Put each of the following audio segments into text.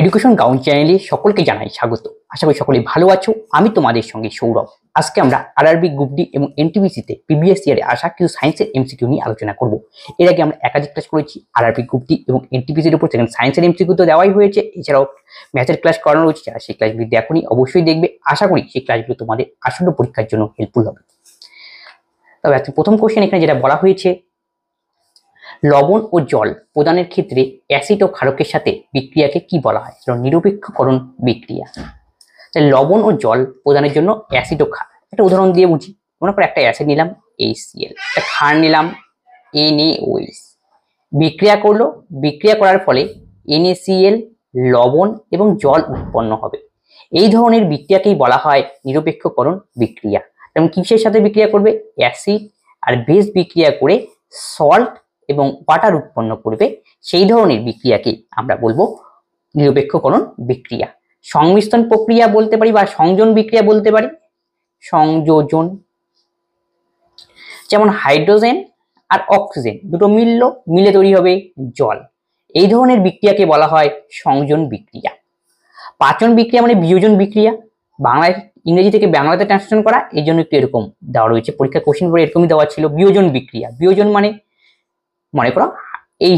Education ground চ্যানেলে সকলকে জানাই স্বাগত। আশা করি সকলে ভালো আছো। আমি তোমাদের সঙ্গে সৌরভ। আজকে আমরা আরআরবি গ্রুপ ডি এবং এনটিপিসিতে প্রিভিয়াস ইয়ারে আসা কিছু সায়েন্সের এমসিকিউ নিয়ে আলোচনা করব। এর আগে আমরা একাধিক ক্লাস করেছি আরআরবি গ্রুপ ডি এবং এনটিপিসির উপর, সেখানে সায়েন্সের এমসিকিউ তো দেওয়াই হয়েছে, এছাড়াও ম্যাথের ক্লাস করানো রয়েছে। যারা সেই ক্লাসগুলি দেখোনি অবশ্যই দেখবে। আশা করি সেই ক্লাসগুলো তোমাদের আসন্ন পরীক্ষার জন্য হেল্পফুল হবে। তবে আজকে প্রথম কোশ্চেন এখানে যেটা বলা হয়েছে, লবণ ও জল প্রদানের ক্ষেত্রে অ্যাসিড ও ক্ষারকের সাথে বিক্রিয়াকে কি বলা হয়? নিরপেক্ষকরণ বিক্রিয়া। লবণ ও জল প্রদানের জন্য অ্যাসিড ও ক্ষার, একটা উদাহরণ দিয়ে বুঝি। মনে করো একটা অ্যাসিড নিলাম HCl, একটা ক্ষার নিলাম NaOH, বিক্রিয়া করলো। বিক্রিয়া করার ফলে NaCl, লবণ এবং জল উৎপন্ন হবে। এই ধরনের বিক্রিয়াকেই বলা হয় নিরপেক্ষকরণ বিক্রিয়া। যেমন কিসের সাথে বিক্রিয়া করবে? অ্যাসিড আর বেস বিক্রিয়া করে সল্ট এবং ওয়াটার উৎপন্ন করবে। সেই ধরনের বিক্রিয়াকে আমরা বলবো নিরপেক্ষকরণ বিক্রিয়া। সংমিশ্রণ প্রক্রিয়া বলতে পারি বা সংযোজন বিক্রিয়া বলতে পারি। সংযোজন, যেমন হাইড্রোজেন আর অক্সিজেন দুটো মিলে তৈরি হবে জল। এই ধরনের বিক্রিয়াকে বলা হয় সংযোজন বিক্রিয়া। পাচন বিক্রিয়া মানে বিয়োজন বিক্রিয়া। বাংলায় ইংরেজি থেকে বাংলাতে ট্রান্সলেশন করা, এই জন্য একটু এরকম দেওয়া রয়েছে। পরীক্ষা কোশ্চেন পরে এরকমই দেওয়া ছিল। বিয়োজন বিক্রিয়া, বিয়োজন মানে মনে করো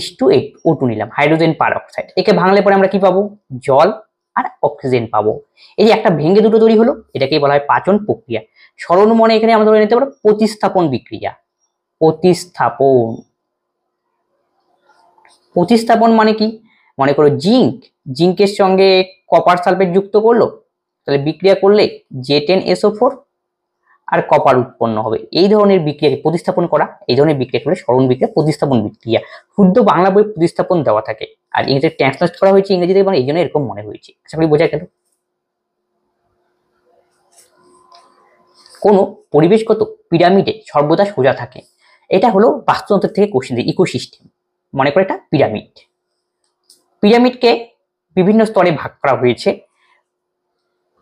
H2O2 নিলাম, হাইড্রোজেন পার অক্সাইড। একে ভাঙলে পরে আমরা কি পাবো? জল আর অক্সিজেন পাবো। এই যে একটা ভেঙে দুটো তৈরি হলো, এটাকেই বলা হয় পাচন প্রক্রিয়া। সরল মনে এখানে আমরা ধরে নিতে পারো প্রতিস্থাপন বিক্রিয়া। প্রতিস্থাপন, প্রতিস্থাপন মানে কি? মনে করো জিঙ্কের সঙ্গে কপার সালফেট যুক্ত করলো, তাহলে বিক্রিয়া করলে Z10SO4 আর কপার উৎপন্ন হবে। এই ধরনের বিক্রিয়াকে প্রতিস্থাপন করা। এই ধরনের বিক্রিয়া করলে সরল বিক্রিয়া প্রতিস্থাপন বিক্রিয়া। শুদ্ধ বাংলা বই প্রতিস্থাপন দেওয়া থাকে, আর ইংরেজিতে ট্রান্সলেট করা হয়েছে ইংরেজিতে, মানে এই জন্য এরকম মনে হয়েছে। আশা করি বোঝা গেল। কোন পরিবেশগত পিরামিডে সর্বদা সোজা থাকে? এটা হলো বাস্তুতন্ত্র থেকে কোশ্চেন, ইকোসিস্টেম। মনে করে এটা পিরামিড। পিরামিডকে বিভিন্ন স্তরে ভাগ করা হয়েছে।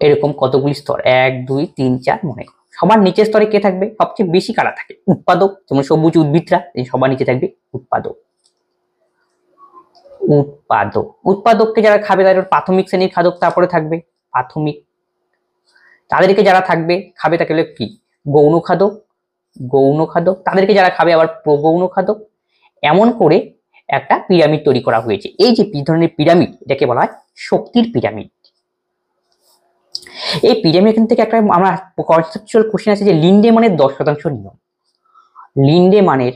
এরকম কতগুলি স্তর? 1 2 3 4 মনে করো। সবার নিচের স্তরে কে থাকবে? সবচেয়ে বেশি কারা থাকে? উৎপাদক। যেমন সবুজ উদ্ভিদরা, এই সবার নিচে থাকবে উৎপাদক। উৎপাদককে যারা খাবে তাদের প্রাথমিক শ্রেণীর খাদক, তারপরে থাকবে প্রাথমিক। তাদেরকে যারা থাকবে খাবে তাকে হলো কি? গৌণ খাদক। তাদেরকে যারা খাবে আবার প্রগৌণ খাদক। এমন করে একটা পিরামিড তৈরি করা হয়েছে। এই যে ধরনের পিরামিড, এটাকে বলা হয় শক্তির পিরামিড। এই পিরামিড এখান থেকে একটা আমরা কনসেপচুয়াল কোশ্চেন আছে যে লিন্ডেম্যানের 10% নিয়ম। লিন্ডেম্যানের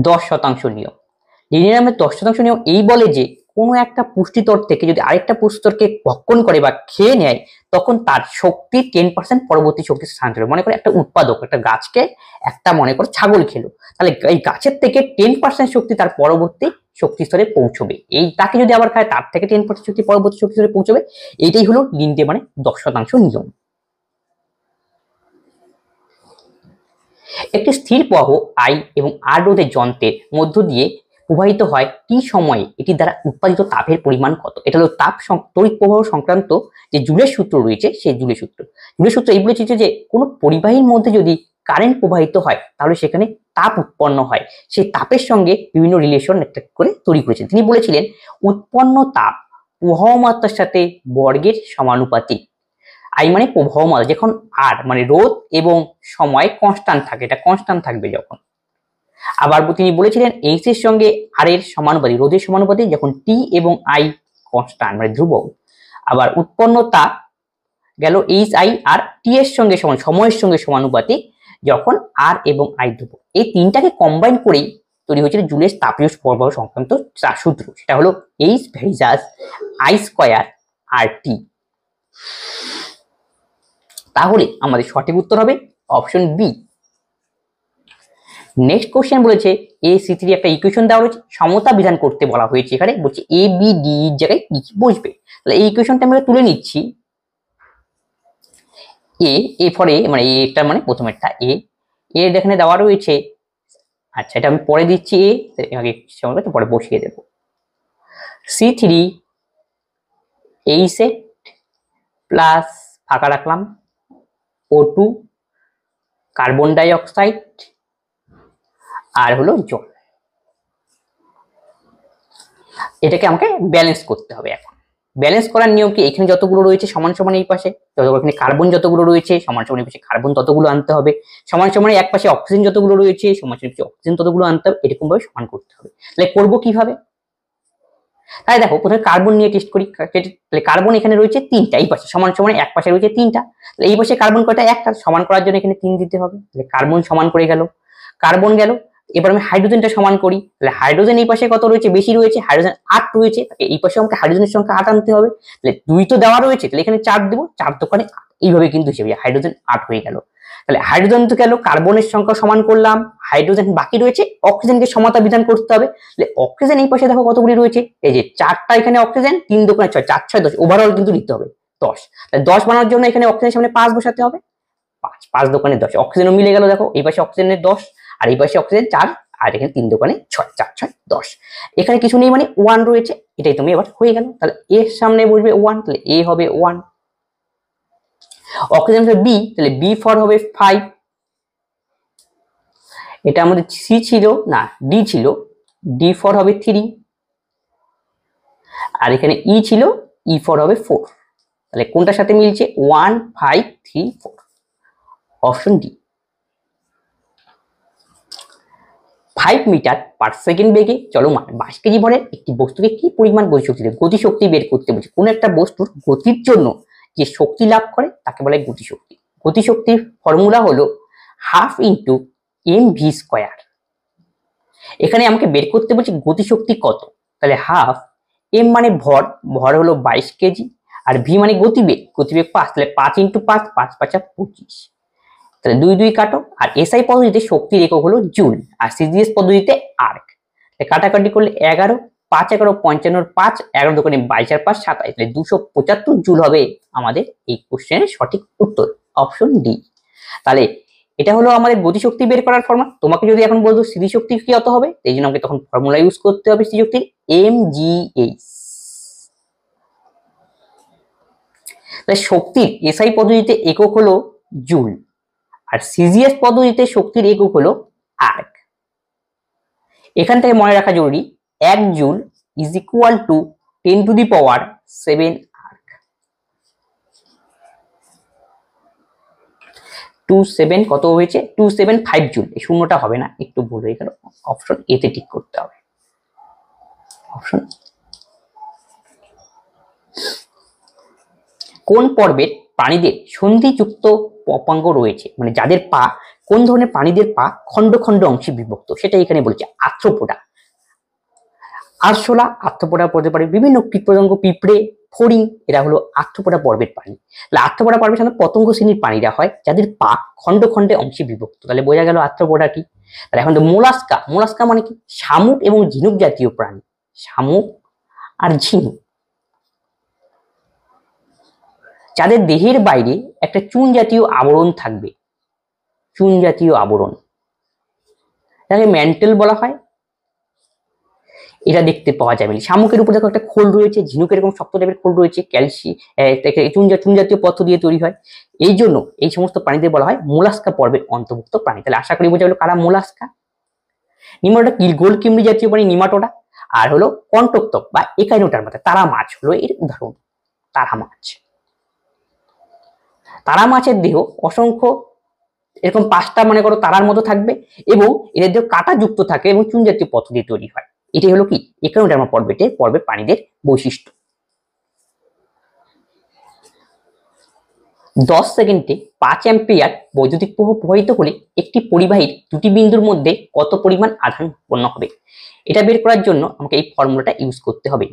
10% নিয়ম। লিন্ডেম্যানের 10% নিয়ম এই বলে যে কোনো একটা পুষ্টিতর থেকে যদি আরেকটা পুষ্টিতরকে ভক্ষণ করে বা খেয়ে নেয়, তখন তার শক্তি 10% পরবর্তী শক্তি স্থানান্তর। মনে করে একটা উৎপাদক একটা গাছকে একটা মনে করো ছাগল খেলো, তাহলে এই গাছের থেকে 10% শক্তি তার পরবর্তী শক্তি স্তরে পৌঁছবে। এই তাকে যদি আবার খায়, তার থেকে 10% শক্তি পরবর্তী শক্তি স্তরে পৌঁছবে। এইটাই হলো লিন্ডেম্যানের 10% নিয়ম। একটি স্থির প্রবাহ I এবং R রোধের যন্ত্রের মধ্য দিয়ে প্রবাহিত হয় টি সময়ে এটি দ্বারা উৎপাদিত তাপের পরিমাণ কত? এটা হলো তড়িৎ প্রবাহ সংক্রান্ত যে জুলের সূত্র রয়েছে, সেই জুলের সূত্র এই বলেছে যে কোনো পরিবাহীর মধ্যে যদি কারেন্ট প্রবাহিত হয়, তাহলে সেখানে তাপ উৎপন্ন হয়। সেই তাপের সঙ্গে বিভিন্ন রিলেশন একটা করে তৈরি করেছেন। তিনি বলেছিলেন উৎপন্ন তাপ প্রবাহ মাত্রার সাথে বর্গের সমানুপাতিক। I মানে প্রবাহ মাত্রা, যখন R মানে রোধ এবং সময় কনস্ট্যান্ট থাকে, এটা কনস্ট্যান্ট থাকবে যখন। আবার তিনি বলেছিলেন H এর সঙ্গে R এর সমানুপাতিক, রোধের সমানুপাতিক যখন T এবং I কনস্ট্যান্ট মানে ধ্রুবক। আবার উৎপন্ন তাপ গেল HI আর T এর সঙ্গে সময়ের সঙ্গে সমানুপাতিক যখন R এবং I ধ্রুবক। এই তিনটাকে কম্বাইন করেই তৈরি হয়েছিল জুলের তাপীয় প্রবাহ সংক্রান্ত সূত্র। সেটা হলো H versus I square RT। তাহলে আমাদের সঠিক উত্তর হবে অপশন বি। নেক্সট কোশ্চেন বলেছে AC3 একটা ইকুয়েশন দেওয়া রয়েছে, সমতা বিধান করতে বলা হয়েছে। এখানে বলছে ABD এর জায়গায় কি বসবে, তাহলে এই ইকুয়েশনটা আমরা তুলে নিচ্ছি। A ফর A মানে এটা মানে প্রথমেরটা A এর এখানে দেওয়া রয়েছে। আচ্ছা, এটা আমি পরে দিচ্ছি আগে তো পরে বসিয়ে দেব। C3H প্লাস ফাঁকা রাখলাম O2 কার্বন ডাই অক্সাইড আর হলো জল। এটাকে আমাকে ব্যালেন্স করতে হবে। এখন ব্যালেন্স করার নিয়ম কি, এখানে যতগুলো রয়েছে সমান সমান এই পাশে, এখানে কার্বন যতগুলো রয়েছে সমান সমান এই পাশে কার্বন ততগুলো আনতে হবে, সমান সমান এক পাশে অক্সিজেন যতগুলো রয়েছে সমান সমান অক্সিজেন ততগুলো আনতে হবে, এরকম ভাবে সমান করতে হবে। তাহলে করবো কিভাবে, তাই দেখো প্রথমে কার্বন নিয়ে টেস্ট করি। তাহলে কার্বন এখানে রয়েছে তিনটা, এই পাশে সমান সমান এক পাশে রয়েছে তিনটা, তাহলে এই পাশে কার্বন কয়টা, একটা, সমান করার জন্য এখানে 3 দিতে হবে। তাহলে কার্বন সমান করে গেল, কার্বন গেল। এবার আমি হাইড্রোজেনটা সমান করি, তাহলে হাইড্রোজেন এই পাশে কত রয়েছে, বেশি রয়েছে, হাইড্রোজেন 8 রয়েছে, এই পাশে আমাকে হাইড্রোজেনের সংখ্যা 8 আনতে হবে। তাহলে 2 তো দেওয়া রয়েছে, তাহলে এখানে 4 দেবো, 4 দোকানে 8, এইভাবে কিন্তু হিসেবে হাইড্রোজেন 8 হয়ে গেল। তাহলে হাইড্রোজেন তো গেল, কার্বনের সংখ্যা সমান করলাম, হাইড্রোজেন বাকি রয়েছে, অক্সিজেনকে সমতা বিধান করতে হবে। তাহলে অক্সিজেন এই পাশে দেখো কতগুলি রয়েছে, এই যে 4টা এখানে অক্সিজেন, 3 দোকানে 6, 4 6 10, ওভারঅল কিন্তু নিতে হবে 10। তাহলে 10 বানানোর জন্য এখানে অক্সিজেনের সামনে 5 বসাতে হবে, 5 5 দোকানে 10, অক্সিজেনও মিলে গেল। দেখো এই পাশে অক্সিজেনের 10 আর এই পাশে অক্সিজেন 4, আর এখানে 3 দোকানে 6, 4 6 10, এখানে কিছু নেই মানে 1 রয়েছে, এটাই তুমি এবার হয়ে গেল। তাহলে এর সামনে বসবে 1, তাহলে এ হবে 1, অক্সিজেন হবে বি, তাহলে বি ফর হবে 5, এটা আমাদের সি ছিল না ডি ছিল, ডি ফর হবে 3, আর এখানে ই ছিল, ই ফর হবে 4। তাহলে কোনটার সাথে মিলছে, 1 5 3 4, option D. 5 metre per second বেগে চলমান 22 কেজি ভরের একটি বস্তুকে কি পরিমাণ গতিশক্তি দেবে, গতিশক্তি বের করতে বলছে। কোন একটা বস্তুর গতির জন্য যে শক্তি লাভ করে তাকে বলে গতিশক্তি। গতিশক্তির ফর্মুলা হলো হাফ ইন্টু mv²। এখানে আমাকে বের করতে বলছে গতিশক্তি কত, তাহলে হাফ, এম মানে ভর, ভর হলো 22 কেজি, আর ভি মানে গতিবেগ, গতিবেগ 5, তাহলে 5 ইন্টু 5, 5 5 25, তাহলে 2 2 কাটো। আর এসআই পদ্ধতিতে শক্তির একক হলো জুল, আর সিজিএস পদ্ধতিতে আর্ক। কাটাকাটি করলে 11, 5 11 55, 5 11 দোকানে 22 আর 5 27, তাহলে 275 জুল হবে আমাদের এই কোশ্চেনের সঠিক উত্তর, অপশন ডি। তাহলে এটা হলো আমাদের গতিশক্তি বের করার ফর্মুলা। তোমাকে যদি এখন বলতো স্থিতিশক্তি কি কত হবে, এই জন্য আমাকে তখন ফর্মুলা ইউজ করতে হবে স্থিতিশক্তির, mgh। তাহলে শক্তির এসআই পদ্ধতিতে একক হলো জুল, আর সিজিএস পদ্ধতিতে শক্তির একক হলো আর্ক। এখান থেকে মনে রাখা জরুরি, 1 joule is equal to 10 to the power 7 erg. 27 কত হয়েছে, 275 জুল, এই শূন্যটা হবে না, একটু ভুল হয়ে গেল, অপশন এ তে টিক করতে হবে, অপশন। কোন পর্বের প্রাণীদের সন্ধিযুক্ত পপাঙ্গ রয়েছে, মানে যাদের পা, কোন ধরনের প্রাণীদের পা খন্ড খন্ড অংশে বিভক্ত, সেটা এখানে বলছে আর্থ্রোপোডা। আরশোলা আর্থ্রোপোডা পড়তে পারে, বিভিন্ন কীটপতঙ্গ, পিঁপড়ে, ফড়িং, এরা হলো আর্থ্রোপোডা পর্বের প্রাণী। তাহলে আর্থ্রোপোডা পর্বের সাথে পতঙ্গ শ্রেণীর প্রাণীরা হয় যাদের পা খন্ড খন্ডে অংশে বিভক্ত, তাহলে বোঝা গেল আর্থ্রোপোডা কি। তাহলে এখন তো মোলাস্কা, মোলাস্কা মানে কি, শামুক এবং ঝিনুক জাতীয় প্রাণী, শামুক আর ঝিনুক, যাদের দেহের বাইরে একটা চুন জাতীয় আবরণ থাকবে, চুন জাতীয় আবরণ, এটাকে ম্যান্টেল বলা হয়। এটা দেখতে পাওয়া যাবে, শামুকের উপর দেখো একটা খোল রয়েছে, ঝিনুকের এরকম শক্ত টাইপের খোল রয়েছে, চুন জাতীয় পদার্থ দিয়ে তৈরি হয়, এই জন্য এই সমস্ত প্রাণীদের বলা হয় মোলাস্কা পর্বের অন্তর্ভুক্ত প্রাণী। তাহলে আশা করি বোঝা গেল কারা মোলাস্কা। নিমাটোডা গোল কিমড়ি জাতীয় প্রাণী নিমাটোডা, আর হলো কন্টকতক বা একাইনোটার্মাটা, তারা মাছ হলো এর উদাহরণ, তারা মাছ। তারা মাছের দেহ অসংখ্য এরকম 5টা মনে করো তারার মতো থাকবে, এবং এদের দেহ কাঁটা যুক্ত থাকে এবং চুন জাতীয় পদার্থ দিয়ে তৈরি হয়। এটাই হলো কি একাইনোডার্মা পর্বের প্রাণীদের বৈশিষ্ট্য। 10 সেকেন্ডে 5 অ্যাম্পিয়ার বৈদ্যুতিক প্রবাহ প্রবাহিত হলে একটি পরিবাহীর দুটি বিন্দুর মধ্যে কত পরিমাণ আধান উৎপন্ন হবে, এটা বের করার জন্য আমাকে এই ফর্মুলাটা ইউজ করতে হবে।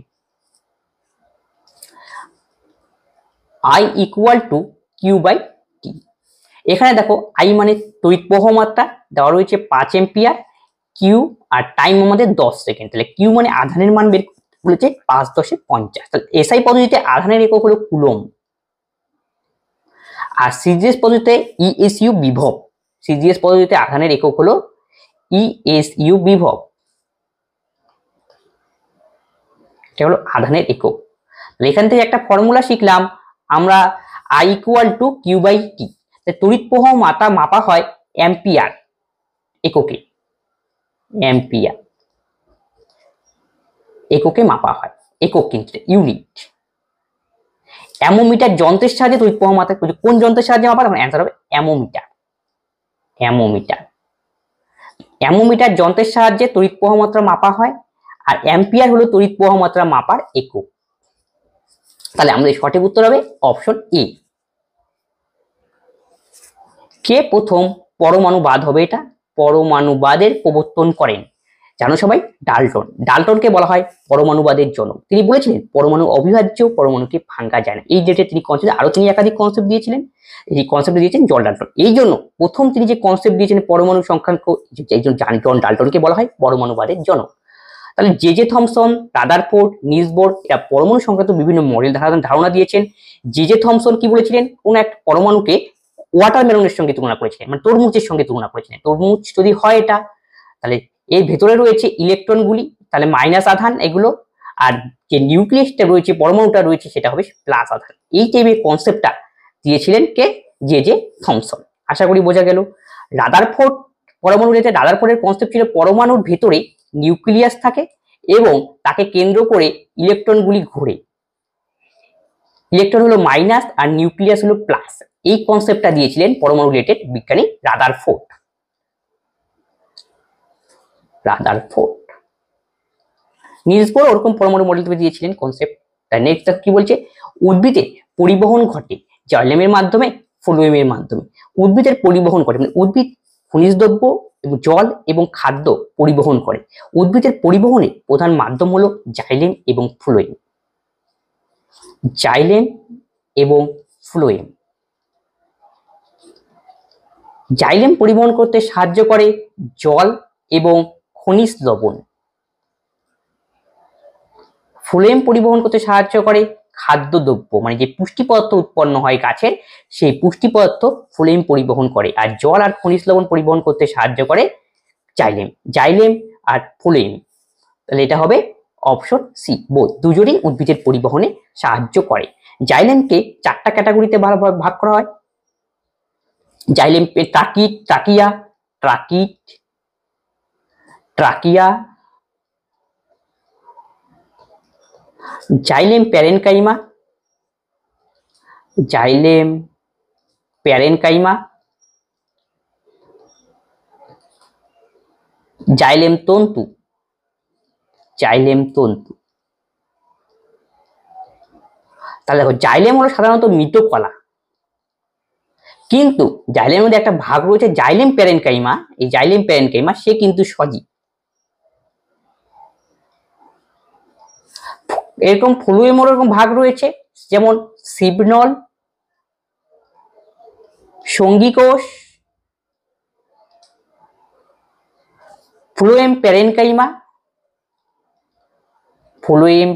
I equal to Q by T. এখানে দেখো আই মানে তড়িৎ প্রবাহ মাত্রা দেওয়া রয়েছে 5 অ্যাম্পিয়ার, কিউ আর টাইম আমাদের 10 সেকেন্ড, তাহলে কিউ মানে আধানের মান বের করতে বলেছে 5 10 50, তাহলে এসআই পদ্ধতিতে আধানের একক হলো কুলম্ব, আর সিজিএস পদ্ধতিতে ইএসইউ বিভব, সিজিএস পদ্ধতিতে আধানের একক হলো ইএসইউ বিভব, এটা হলো আধানের একক। এখান থেকে একটা ফর্মুলা শিখলাম আমরা, I equal to Q by T. তড়িৎ প্রবাহ মাপা হয় অ্যাম্পিয়ার এককে, অ্যাম্পিয়ার। এককে মাপা হয়, একক কিন্তু ইউনিট। অ্যামোমিটার যন্ত্রের সাহায্যে তড়িৎ প্রবাহ মাপা হয়। কোন যন্ত্রের সাহায্যে মাপা হয়? তখন অ্যান্সার হবে অ্যামোমিটার। অ্যামোমিটার অ্যামোমিটার যন্ত্রের সাহায্যে তড়িৎ প্রবাহ মাত্রা মাপা হয়, আর অ্যাম্পিয়ার হলো তড়িৎ প্রবাহ মাত্রা মাপার একক। তাহলে আমাদের সঠিক উত্তর হবে অপশন এ। কে প্রথম পরমাণুবাদ হবে? এটা পরমাণুবাদের প্রবর্তন করেন জানো সবাই? ডাল্টন। ডাল্টনকে বলা হয় পরমাণুবাদের জনক। তিনি বলেছিলেন পরমাণু অবিভাজ্য, পরমাণুকে ভাঙা যায় না। এই যেটা তিনি কনসেপ্ট, আরো তিনি একাধিক কনসেপ্ট দিয়েছিলেন, এই কনসেপ্ট দিয়েছেন জন ডাল্টন। এই জন্য প্রথম তিনি যে কনসেপ্ট দিয়েছেন পরমাণু সংখ্যাঙ্ক, এই জন্য জন ডাল্টনকে বলা হয় পরমাণুবাদের জনক। তাহলে J Thomson, Rutherford, Nils bore এরা পরমাণু সংক্রান্ত বিভিন্ন মডেল ধারণা দিয়েছেন। জে থমসন কি বলেছিলেন? কোন এক পরমাণুকে ওয়াটারমেলনের সঙ্গে তুলনা করেছিলেন, মানে তরমুজের সঙ্গে তুলনা করেছিলেন। তরমুজ যদি হয় এটা, তাহলে এর ভেতরে রয়েছে ইলেকট্রনগুলি, তাহলে মাইনাস আধান এগুলো, আর যে নিউক্লিয়াসটা রয়েছে, পরমাণুটা রয়েছে, সেটা হবে প্লাস আধান। এই টাইপের কনসেপ্টটা দিয়েছিলেন কে? J Thomson. আশা করি বোঝা গেল। রাদারফোর্ড পরমাণু রিলেটেড, রাদারফোর্ডের কনসেপ্ট ছিল পরমাণুর ভেতরে নিউক্লিয়াস থাকে এবং তাকে কেন্দ্র করে ইলেকট্রনগুলি ঘোরে। ইলেকট্রন হলো মাইনাস আর নিউক্লিয়াস হলো প্লাস। এই কনসেপ্টটা দিয়েছিলেন পরমাণু রিলেটেড বিজ্ঞানী রাদারফোর্ড। নিলস বোর ওরকম পরমাণু মডেল দিয়েছিলেন কনসেপ্ট। নেক্সট কি বলছে? উদ্ভিদে পরিবহন ঘটে জাইলেমের মাধ্যমে, ফ্লোয়েমের মাধ্যমে। উদ্ভিদের পরিবহন ঘটে, মানে উদ্ভিদ খনিজ দ্রব্য এবং জল এবং খাদ্য পরিবহন করে। উদ্ভিদের পরিবহনে প্রধান মাধ্যম হলো জাইলেম এবং ফ্লোয়েম। জাইলেম এবং ফ্লোয়েম। জাইলেম পরিবহন করতে সাহায্য করে জল এবং খনিজ লবণ। ফ্লোয়েম পরিবহন করতে সাহায্য করে খাদ্যদ্রব্য, মানে যে পুষ্টি পদার্থ উৎপন্ন হয় গাছের, সেই পুষ্টি পদার্থ ফ্লোয়েম পরিবহন করে। আর জল আর খনিজ লবণ পরিবহন করতে সাহায্য করে জাইলেম। জাইলেম আর ফ্লোয়েম, তাহলে এটা হবে অপশন সি, বোথ। দুজনেই উদ্ভিদের পরিবহনে সাহায্য করে। জাইলেমকে চারটা ক্যাটাগরিতে ভাগ করা হয়। Xylem trachea, xylem parenchyma, xylem তন্তু। তাহলে দেখো, জাইলেম হলো সাধারণত মৃত কলা, কিন্তু জাইলেমের মধ্যে একটা ভাগ রয়েছে জাইলেম প্যারেনকাইমা। এই জাইলেম প্যারেনকাইমা সে কিন্তু সজীব। এরকম ফ্লোয়েমের এরকম ভাগ রয়েছে, যেমন সিবনল, সঙ্গী কোষ, ফ্লোয়েম প্যারেনকাইমা, ফ্লোয়েম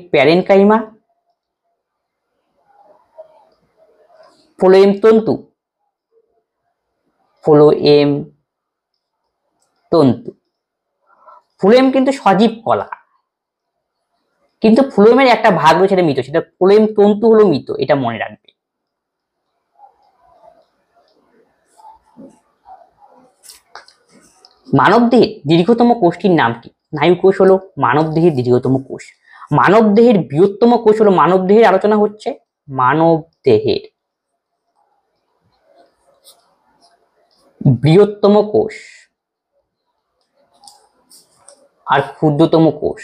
তন্তু। ফ্লোয়েম কিন্তু সজীব কলা, কিন্তু ফ্লোয়েমের একটা ভাগ রয়েছে মৃত, সেটা ফ্লোয়েম তন্তু হলো মৃত, এটা মনে রাখবে। মানবদেহের দীর্ঘতম কোষটির নাম কি? স্নায়ু কোষ হলো মানবদেহের দীর্ঘতম কোষ। মানবদেহের বৃহত্তম কোষ হলো, মানবদেহের আলোচনা হচ্ছে, মানবদেহের বৃহত্তম কোষ আর ক্ষুদ্রতম কোষ।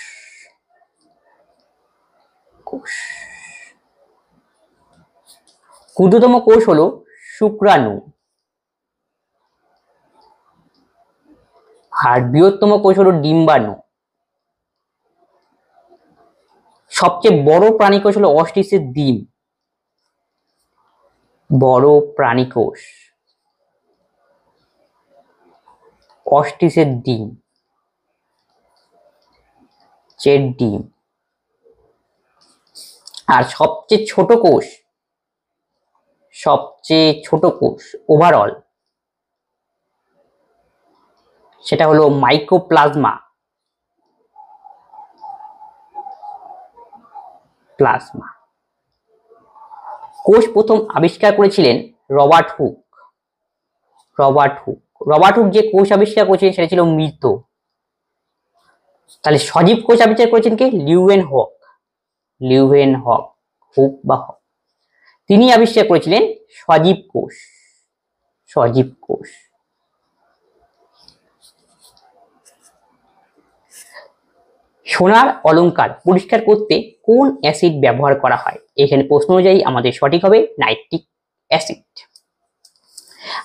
ক্ষুদ্রতম কোষ হলো শুক্রাণু, আর বৃহত্তম কোষ হলো ডিম্বাণু। সবচেয়ে বড় প্রাণী কোষ হলো অস্টিসের ডিম, বড় প্রাণী কোষ অস্টিসের ডিম, ডিম। আর সবচেয়ে ছোট কোষ ওভারঅল, সেটা হলো মাইক্রোপ্লাজমা। কোষ প্রথম আবিষ্কার করেছিলেন রবার্ট হুক। রবার্ট হুক যে কোষ আবিষ্কার করেছিলেন সেটা ছিল মৃত। তাহলে সজীব কোষ আবিষ্কার করেছেন কে? লিউয়েনহক। লিউয়েনহক, হুক বা হক, তিনি আবিষ্কার করেছিলেন সজীব কোষ। সজীব কোষ। সোনার অলংকার পরিষ্কার করতে কোন অ্যাসিড ব্যবহার করা হয়? এখানে প্রশ্ন অনুযায়ী আমাদের সঠিক হবে নাইট্রিক অ্যাসিড।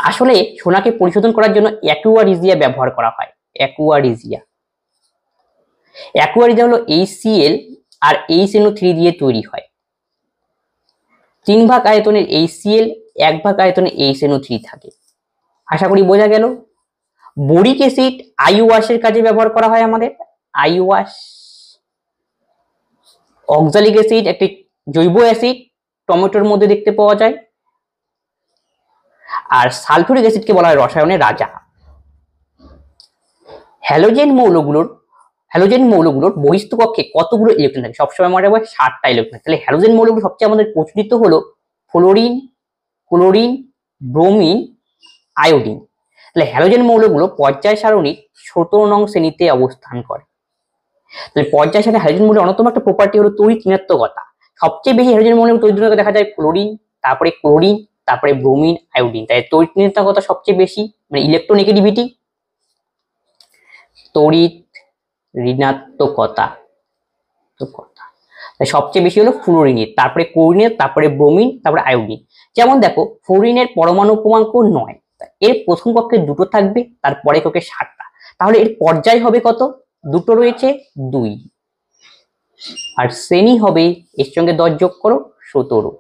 আসলে সোনাকে পরিশোধন করার জন্য অ্যাকুয়ারিজিয়া ব্যবহার করা হয়। অ্যাকুয়ারিজিয়া। অ্যাকুয়ারিজিয়া হলো HCl আর HNO3 দিয়ে তৈরি হয়। 3 ভাগ আয়তনের HCl, 1 ভাগ আয়তনে HNO3 থাকে। আশা করি বোঝা গেল। বোরিক অ্যাসিড আই ওয়াশের কাজে ব্যবহার করা হয় আমাদের। I wash. অক্সালিক অ্যাসিড একটি জৈব অ্যাসিড, টমেটোর মধ্যে দেখতে পাওয়া যায়। আর সালফিউরিক অ্যাসিডকে বলা হয় রসায়নের রাজা। হ্যালোজেন মৌলগুলোর বহিস্থ কক্ষে কতগুলো ইলেকট্রন থাকে? সবসময় মনে রাখবে 7টা ইলেকট্রন। তাহলে হ্যালোজেন মৌলগুলো সবচেয়ে আমাদের প্রচলিত হলো ফ্লোরিন, ক্লোরিন, ব্রোমিন, আয়োডিন। তাহলে হ্যালোজেন মৌলগুলো পর্যায় সারণীর 17 নং শ্রেণীতে অবস্থান করে। তাহলে পর্যায় সারণী হ্যালোজেন মৌলের অন্যতম একটা প্রপার্টি হলো তড়িৎ ঋণাত্মকতা। সবচেয়ে বেশি হ্যালোজেন মৌলের তড়িৎ ঋণাত্মকতা দেখা যায় ফ্লোরিন, তারপরে ক্লোরিন, তারপরে ব্রোমিন, আয়োডিন। তাই তড়িৎ ঋণাত্মকতা সবচেয়ে বেশি, মানে ইলেকট্রোনেগেটিভিটি। তড়িৎ ঋণাত্মকতা সবচেয়ে বেশি হলো ফ্লোরিনের, তারপরে ক্লোরিনের, তারপরে ব্রোমিন, তারপরে আয়োডিন। যেমন দেখো ফ্লোরিনের পরমাণু ক্রমাঙ্ক 9, এর প্রথম কক্ষে 2টো থাকবে, তারপরে কক্ষে 7টা। তাহলে এর পর্যায় হবে কত? 2টো রয়েছে 2, আর শ্রেণী হবে এর সঙ্গে 10 যোগ করো 17।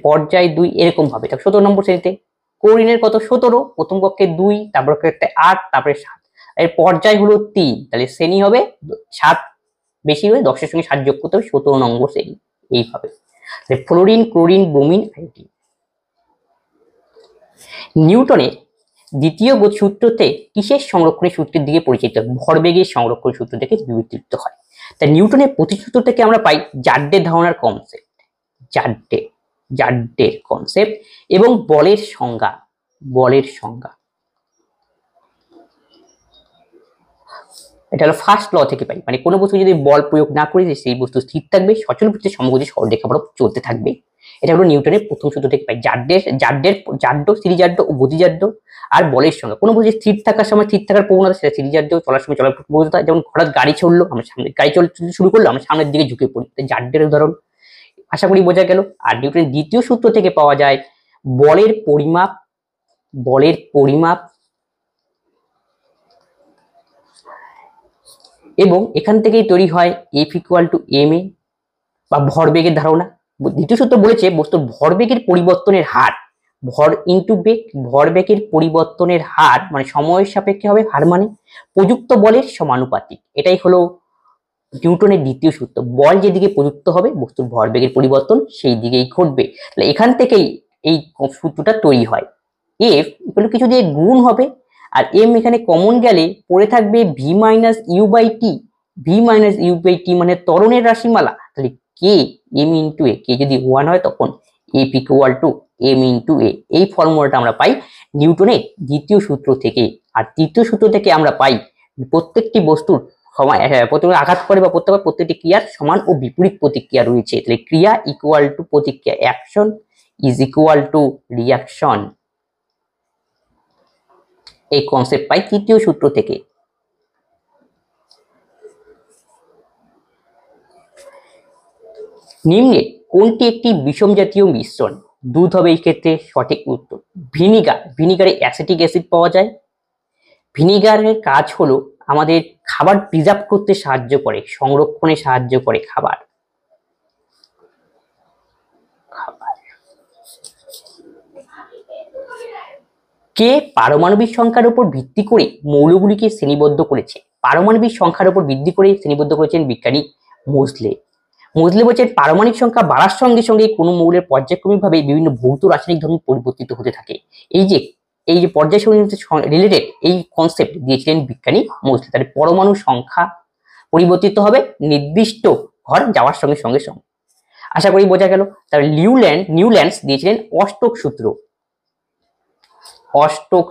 পর্যায় 2 এরকম হবে। 17 নম্বর শ্রেণীতে ক্লোরিনের কত? 17, প্রথম কক্ষে 2, তারপর কক্ষে 8, তারপরে 7। এর পর্যায় হলো 3, তাহলে শ্রেণী হবে 7, বেশি হয়ে 10 এর সঙ্গে 7 যোগ করতে হবে, 17 নম্বর শ্রেণী। এইভাবে ফ্লোরিন, ক্লোরিন, ব্রোমিন, আয়োডিন। নিউটনের দ্বিতীয় সূত্রতে কিসের সংরক্ষণের সূত্রের দিকে পরিচিত? ভরবেগের সংরক্ষণ সূত্র থেকে বিবর্তিত হয়। তাই নিউটনের প্রতিসূত্র থেকে আমরা পাই জাড্ডের ধারণার কনসেপ্ট, জাড্ডের কনসেপ্ট এবং বলের সংজ্ঞা। এটা হলো ফার্স্ট ল থেকে পাই, মানে কোনো বস্তু যদি বল প্রয়োগ না করি সেই বস্তু স্থির থাকবে, সচল বৃত্তের সমগতি সরলরেখা বরাবর চলতে থাকবে। এটা হলো নিউটনের প্রথম সূত্র থেকে পাই। জাড্ড, স্থিতিজাড্য ও গতিজাড্য। আর বলের সংজ্ঞা, কোনো বস্তু স্থির থাকার সময় স্থির থাকার প্রবণতা, সেটা স্থিতিজাড্য, চলার সময় চলার প্রবণতা। যেমন হঠাৎ গাড়ি চললো, আমরা সামনে গাড়ি চলতে শুরু করলো, আমরা সামনের দিকে ঝুঁকে পড়ি, জাড্ডের উদাহরণ। আশা করি বোঝা গেল। আর নিউটনের দ্বিতীয় সূত্র থেকে পাওয়া যায় বলের পরিমাপ, এবং এখান থেকেই তৈরি হয় F = ma বা ভরবেগের ধারণা। দ্বিতীয় সূত্র বলেছে বস্তুর ভরবেগের পরিবর্তনের হার, ভর ইনটু বেগ, ভরবেগের পরিবর্তনের হার মানে সময়ের সাপেক্ষে হবে, হার মানে প্রযুক্ত বলের সমানুপাতিক। এটাই হলো নিউটনের দ্বিতীয় সূত্র। বল যেদিকে প্রযুক্ত হবে বস্তুর ভরবেগের পরিবর্তন সেই দিকেই ঘটবে। তাহলে এখান থেকেই এই সূত্রটা তৈরি হয়। F কিছু দিয়ে গুণ হবে, আর m এখানে কমন গেলে পড়ে থাকবে v - u/t। v - u/t মানে ত্বরণের রাশিমালা। তাহলে k m × a, k যদি 1 হয় তখন F = m × a। এই ফর্মুলাটা আমরা পাই নিউটনের দ্বিতীয় সূত্র থেকে। আর তৃতীয় সূত্র থেকে আমরা পাই প্রত্যেকটি বস্তুর প্রত্যেকটি আঘাত করে বা প্রত্যেকটি ক্রিয়ার সমান ও বিপরীত প্রতিক্রিয়া রয়েছে। তাহলে ক্রিয়া = প্রতিক্রিয়া, অ্যাকশন = রিঅ্যাকশন। এই কনসেপ্ট পাই তৃতীয় সূত্র থেকে। নিম্নে কোনটি একটি বিষম জাতীয় মিশ্রণ? দুধ হবে এই ক্ষেত্রে সঠিক উত্তর। ভিনিগারে অ্যাসিটিক অ্যাসিড পাওয়া যায়। ভিনিগারের কাজ হলো আমাদের খাবার প্রিজার্ভ করতে সাহায্য করে, সংরক্ষণে সাহায্য করে খাবার। কে পারমাণবিক সংখ্যার উপর ভিত্তি করে মৌলগুলিকে শ্রেণীবদ্ধ করেছে? পারমাণবিক সংখ্যার উপর ভিত্তি করে শ্রেণীবদ্ধ করেছেন বিজ্ঞানী মোজলে। বলছেন পারমাণবিক সংখ্যা বাড়ার সঙ্গে সঙ্গে কোনো মৌলের পর্যায়ক্রমিকভাবে বিভিন্ন ভৌত রাসায়নিক ধর্ম পরিবর্তিত হতে থাকে। এই যে পর্যায় রিলেটেড এই কনসেপ্ট দিয়েছিলেন বিজ্ঞানী মোজলে। তাহলে পরমাণু সংখ্যা পরিবর্তিত হবে নির্দিষ্ট ঘর যাওয়ার সঙ্গে সঙ্গে। আশা করি বোঝা গেল। তাহলে নিউল্যান্ডস দিয়েছিলেন অষ্টক সূত্র। অষ্টক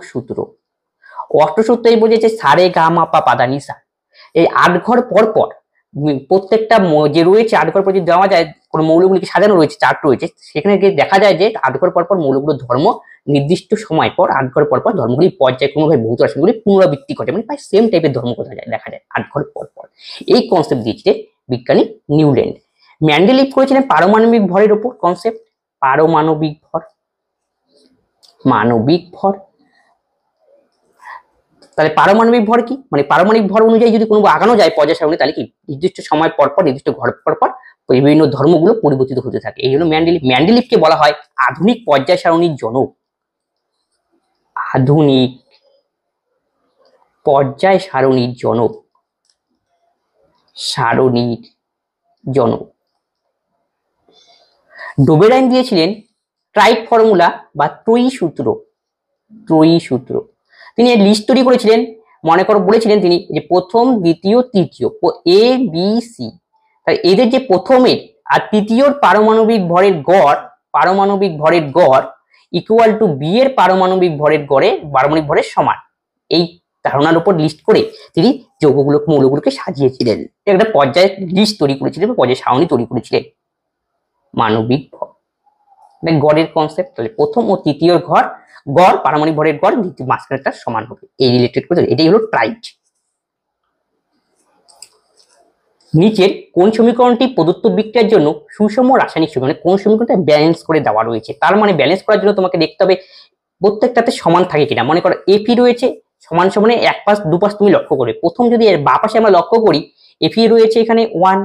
সূত্রে বোঝেছে সা রে গা মা পা পা ধা নি সা। এই 8 ঘর পর পর প্রত্যেকটা যে রয়েছে 8 ঘর পর যদি দেওয়া যায় কোন মৌলগুলিকে সাজানো রয়েছে, চার্ট রয়েছে, সেখানে গিয়ে দেখা যায় যে 8 ঘর পর পর মৌলগুলোর ধর্ম নির্দিষ্ট সময় পর 8 ঘর পর পর ধর্মগুলি পর্যায়ক্রমভাবে ভৌত রাশিগুলি পুনরাবৃত্তি ঘটে, মানে প্রায় সেম টাইপের ধর্ম দেখা যায় 8 ঘর পর পর। এই কনসেপ্ট দিয়েছিলেন বিজ্ঞানী নিউল্যান্ড। ম্যান্ডেলিভ করেছিলেন পারমাণবিক ভরের উপর কনসেপ্ট, পারমাণবিক ভর, মানবিক ভর। তাহলে পারমাণবিক ভর কি, মানে পারমাণবিক ভর অনুযায়ী যদি কোনো আগানো যায় পর্যায় সারণী, তাহলে কি নির্দিষ্ট সময় পর পর নির্দিষ্ট ঘর পর পর বিভিন্ন ধর্মগুলো পরিবর্তিত হতে থাকে। এই হলো ম্যান্ডেলিভ। ম্যান্ডেলিভকে বলা হয় আধুনিক পর্যায় সারণীর জনক, আধুনিক পর্যায় সারণীর জনক, সারণীর জনক। ডোবেরাইন দিয়েছিলেন ট্রাইট ফর্মুলা বা ত্রয়ী সূত্র, ত্রয়ী সূত্র। তিনি লিস্ট তৈরি করেছিলেন, মনে করো বলেছিলেন তিনি যে প্রথম, দ্বিতীয়, তৃতীয় এ বি সি, তাই এদের যে প্রথমের আর তৃতীয়র পারমাণবিক ভরের গড়, পারমাণবিক ভরের গড় ইকুয়াল টু বি এর পারমাণবিক ভরের পারমাণবিক ভরের সমান। এই ধারণার উপর লিস্ট করে তিনি যৌগগুলোকে, মৌলগুলোকে সাজিয়েছিলেন। একটা পর্যায় লিস্ট তৈরি করেছিলেন, পর্যায় সারণী তৈরি করেছিলেন। মানবিক ভর গড়ের কনসেপ্ট, তাহলে প্রথম ও তৃতীয় গড় পারমাণবিক ভরের গড় দ্বিতীয় মাঝখানেরটা সমান হবে, এই রিলেটেড করে এটাই হলো ট্রাইট। নিচের কোন সমীকরণটি প্রদত্ত বিক্রিয়ার জন্য সুষম রাসায়নিক সমীকরণ, মানে কোন সমীকরণটা ব্যালেন্স করে দেওয়া রয়েছে, তার মানে ব্যালেন্স করার জন্য তোমাকে দেখতে হবে প্রত্যেকটাতে সমান থাকে কিনা। মনে করো এফি রয়েছে সমান সমানে এক পাশ দুপাশ তুমি লক্ষ্য করে, প্রথম যদি এর বাঁ পাশে আমরা লক্ষ্য করি এফি রয়েছে এখানে 1,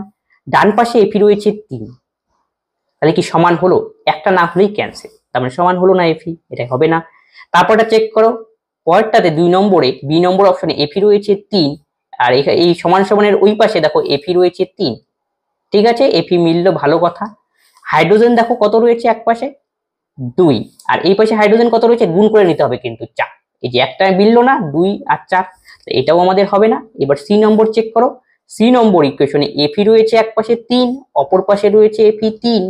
ডান পাশে এফি রয়েছে 3, তাহলে কি সমান হলো? একটা না হলেই ক্যান্সেল, তার মানে সমান হলো না এফি, এটা হবে না। তারপরটা চেক করো, পরেরটাতে 2 নম্বরে বি নম্বর অপশনে এফি রয়েছে 3, আর এই সমান সমানের ওই পাশে দেখো এফি রয়েছে 3, ঠিক আছে, এফি মিললো, ভালো কথা। হাইড্রোজেন দেখো কত রয়েছে এক পাশে 2, আর এই পাশে হাইড্রোজেন কত রয়েছে, গুণ করে নিতে হবে কিন্তু 4, এই যে একটা মিললো না 2 আর 4, এটাও আমাদের হবে না। এবার সি নম্বর চেক করো, সি নম্বর ইকুয়েশনে এফি রয়েছে এক পাশে 3, অপর পাশে রয়েছে এফি 3,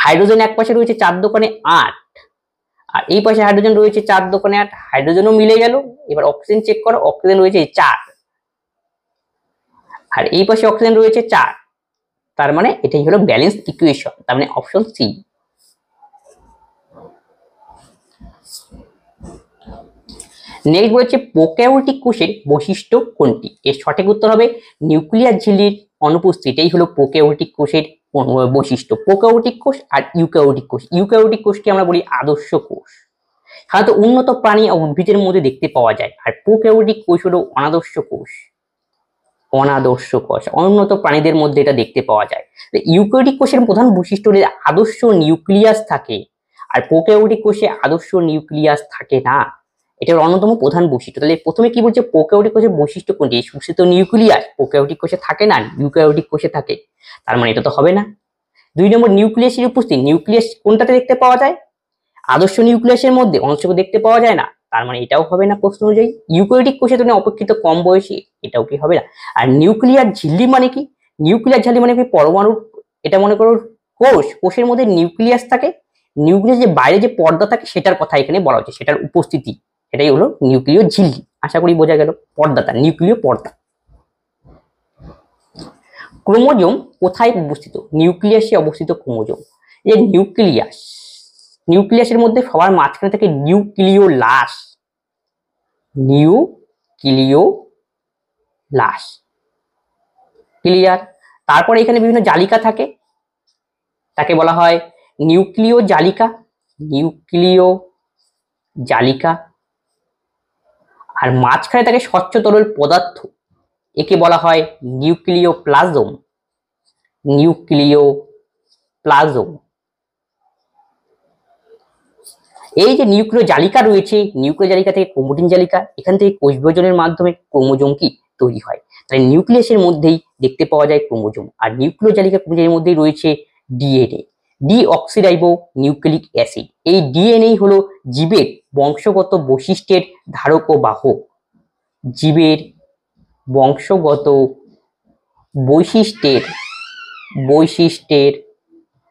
হাইড্রোজেন এক পাশে রয়েছে 4 দোকানে 8, আর এই পাশে হাইড্রোজেন রয়েছে 4 দোকানে 8, হাইড্রোজেনও মিলে গেল। এবার অক্সিজেন চেক করো, অক্সিজেন রয়েছে 4, আর এই পাশে অক্সিজেন রয়েছে 4, তার মানে এটাই হলো ব্যালেন্স ইকুয়েশন, তার মানে অপশন সি। নেক্সট বলেছে প্রোক্যারিওটিক কোষের বৈশিষ্ট্য কোনটি, এর সঠিক উত্তর হবে নিউক্লিয়ার ঝিল্লির অনুপস্থিতি, এটাই হলো প্রোক্যারিওটিক কোষের বৈশিষ্ট্য। প্রোক্যারিওটিক কোষ আর ইউক্যারিওটিক কোষ, ইউক্যারিওটিক কোষকে আমরা বলি আদর্শ কোষ, সাধারণত উন্নত প্রাণী ও উদ্ভিদের মধ্যে দেখতে পাওয়া যায়, আর প্রোক্যারিওটিক কোষ হলো অনাদর্শ কোষ, অনাদর্শ কোষ, অনুন্নত প্রাণীদের মধ্যে এটা দেখতে পাওয়া যায়। ইউক্যারিওটিক কোষের প্রধান বৈশিষ্ট্য হলো আদর্শ নিউক্লিয়াস থাকে, আর প্রোক্যারিওটিক কোষে আদর্শ নিউক্লিয়াস থাকে না, এটার অন্যতম প্রধান বৈশিষ্ট্য। তাহলে প্রথমে কি বলছে, প্রোক্যারিওটিক কোষের বৈশিষ্ট্য কোনটি, সুস্থিত নিউক্লিয়াস প্রোক্যারিওটিক কোষে থাকে না, ইউক্যারিওটিক কোষে থাকে, তার মানে এটা তো হবে না। 2 নম্বর নিউক্লিয়াসের উপস্থিতি, নিউক্লিয়াস কোনটাতে দেখতে পাওয়া যায়, আদর্শ নিউক্লিয়াসের মধ্যে, অংশকে দেখতে পাওয়া যায় না, তার মানে এটাও হবে না প্রশ্ন অনুযায়ী। ইউক্যারিওটিক কোষের তুলনায় অপেক্ষিত কম বয়সী, এটাও কি হবে না। আর নিউক্লিয়ার ঝিল্লি মানে কি, নিউক্লিয়ার ঝিল্লি মানে কি পরমাণু, এটা মনে করো কোষের মধ্যে নিউক্লিয়াস থাকে, নিউক্লিয়াস যে বাইরে যে পর্দা থাকে সেটার কথা এখানে বলা হচ্ছে, সেটার উপস্থিতি, এটাই হলো নিউক্লিয় ঝিল্লি। আশা করি বোঝা গেল, পর্দাটা নিউক্লিয় পর্দা। ক্রোমোজোম কোথায় অবস্থিত, নিউক্লিয়াসে অবস্থিত ক্রোমোজোম। এই নিউক্লিয়াস, নিউক্লিয়াসের মধ্যে সবার মাঝখানে থাকে নিউক্লিওলাস, নিউক্লিওলাস, ক্লিয়ার। তারপরে এখানে বিভিন্ন জালিকা থাকে, তাকে বলা হয় নিউক্লিয় জালিকা, নিউক্লিয় জালিকা। আর মাঝখানে থাকে স্বচ্ছ তরল পদার্থ, একে বলা হয় নিউক্লিওপ্লাজম, নিউক্লিওপ্লাজম। এই যে নিউক্লিয় জালিকা রয়েছে, নিউক্লিয় জালিকা থেকে ক্রোমাটিন জালিকা, এখান থেকে কোষ বিভাজনের মাধ্যমে ক্রোমোজোম কি তৈরি হয়। তাই নিউক্লিয়াসের মধ্যেই দেখতে পাওয়া যায় ক্রোমোজোম, আর নিউক্লিয় জালিকা ক্রোমোজোমের মধ্যেই রয়েছে ডিএনএ, ডিঅক্সিরাইবো নিউক্লিক অ্যাসিড। এই ডিএনএ হলো জীবের বংশগত বৈশিষ্ট্যের ধারক ও বাহক, জীবের বংশগত বৈশিষ্ট্যের